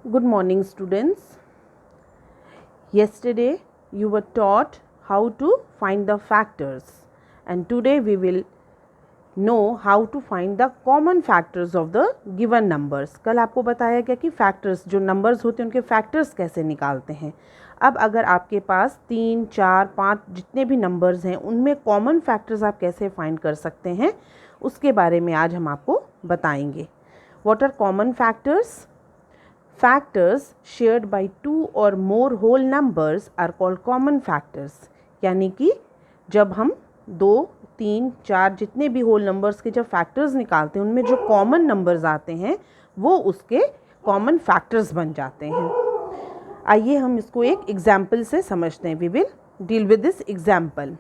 Good morning, students. Yesterday you were taught how to find the factors, and today we will know how to find the common factors of the given numbers. कल आपको बताया गया कि factors जो numbers होते हैं उनके factors कैसे निकालते हैं. अब अगर आपके पास 3, 4, 5 जितने भी numbers हैं उनमें common factors आप कैसे find कर सकते हैं उसके बारे में आज हम आपको बताएंगे. What are common factors? Factors shared by two or more whole numbers are called common factors. यानी कि जब हम 2, 3, 4 जितने भी होल नंबर्स के जब फैक्टर्स निकालते हैं उनमें जो कॉमन नंबर्स आते हैं वो उसके कॉमन फैक्टर्स बन जाते हैं. आइए हम इसको एक एग्जाम्पल से समझते हैं. We will deal with this example.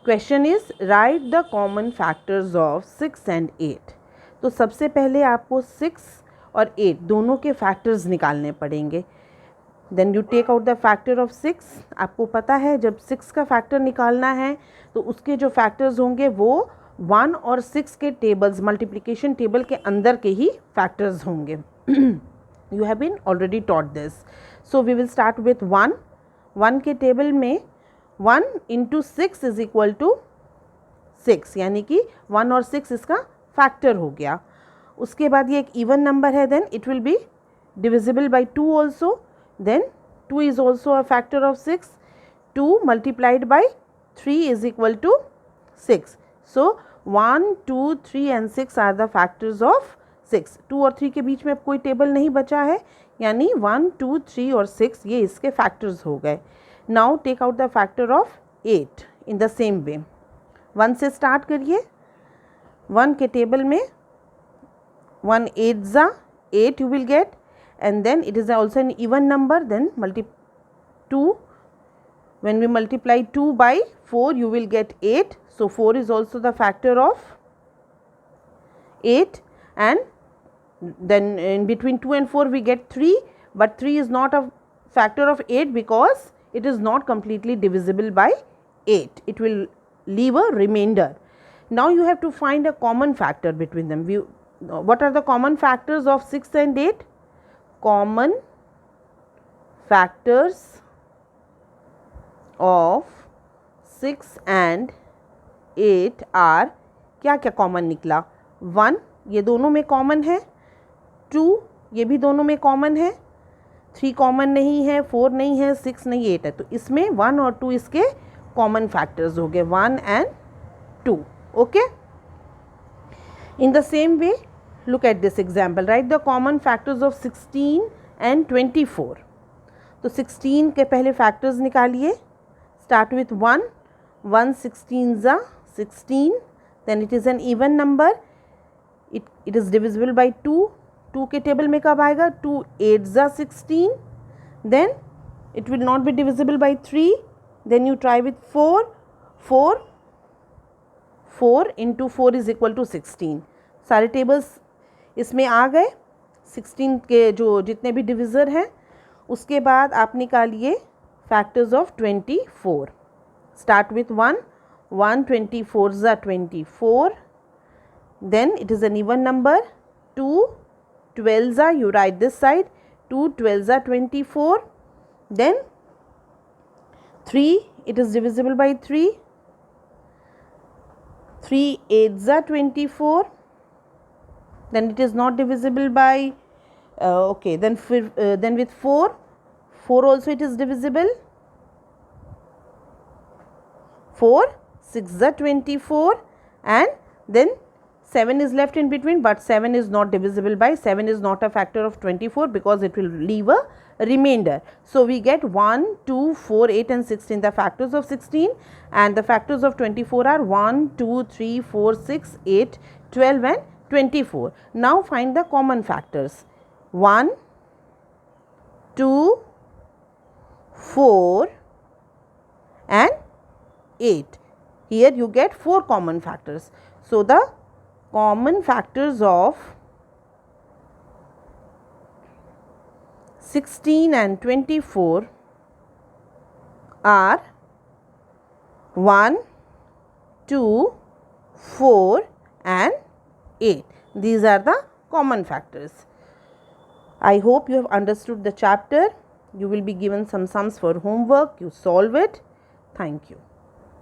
Question is right the common factors of 6 and 8. तो सबसे पहले आपको 6 और 8 दोनों के फैक्टर्स निकालने पड़ेंगे. Then you take out the factor of 6. आपको पता है जब 6 का फैक्टर निकालना है तो उसके जो फैक्टर्स होंगे वो 1 और 6 के टेबल्स मल्टीप्लिकेशन टेबल के अंदर के ही फैक्टर्स होंगे. You have been already taught this. So we will start with 1. 1 के टेबल में 1 इंटू 6 इज इक्वल टू 6, यानी कि 1 और 6 इसका फैक्टर हो गया. उसके बाद ये एक इवन नंबर है. Then it will be divisible by 2 also. Then 2 is also a factor of 6. 2 multiplied by 3 is equal to 6. So 1, 2, 3 and 6 are the factors of 6. 2 और 3 के बीच में अब कोई टेबल नहीं बचा है, यानी 1, 2, 3 और 6 ये इसके फैक्टर्स हो गए. Now take out the factor of 8 in the same way. 1 से स्टार्ट करिए. 1 के टेबल में 1 8 8 you will get, and then it is also an even number. Then 2, when we multiply 2 by 4 you will get 8. So 4 is also the factor of 8, and then in between 2 and 4 we get 3, but 3 is not a factor of 8 because it is not completely divisible by 8. It will leave a remainder. Now you have to find a common factor between them. What are the common factors of 6 and 8? Common factors of 6 and 8 are क्या क्या common निकला? 1 ये दोनों में common है, 2 ये भी दोनों में कॉमन है, 3 कॉमन नहीं है, 4 नहीं है, 6 नहीं, 8 है. तो इसमें 1 और 2 इसके कॉमन फैक्टर्स हो गए, 1 and 2. Okay. In the same way, look at this example. Write the common factors of 16 and 24. तो 16 के पहले फैक्टर्स निकालिए. Start with 1. 1 16 जा 16. Then it is an even number. It is divisible by 2. 2 के table में कब आएगा? 2 8 जा 16. Then it will not be divisible by 3. Then you try with 4. 4 into 4 is equal to 16. सारे टेबल्स इसमें आ गए. 16 के जो जितने भी डिविज़र हैं. उसके बाद आप निकालिए फैक्टर्स ऑफ 24. Start with 1. 1 24 ज़ा 24. Then it is an even number. 2 12 ज़ा, यू राइट दिस साइड, 2 12 ज़ा 24. Then 3 it is divisible by 3. 3 8 ज़ा 24. Then it is not divisible by okay, then with 4 also it is divisible. 4 6 ज़ा 24, and then 7 is left in between, but 7 is not divisible by 7 is not a factor of 24 because it will leave a remainder. So we get 1 2 4 8 and 16 the factors of 16, and the factors of 24 are 1 2 3 4 6 8 12 and 24. Now find the common factors. 1 2 4 and 8. Here you get 4 common factors. So the common factors of 16 and 24 are 1 2 4 and 8. These are the common factors. I hope you have understood the chapter. You will be given some sums for homework. You solve it. Thank you.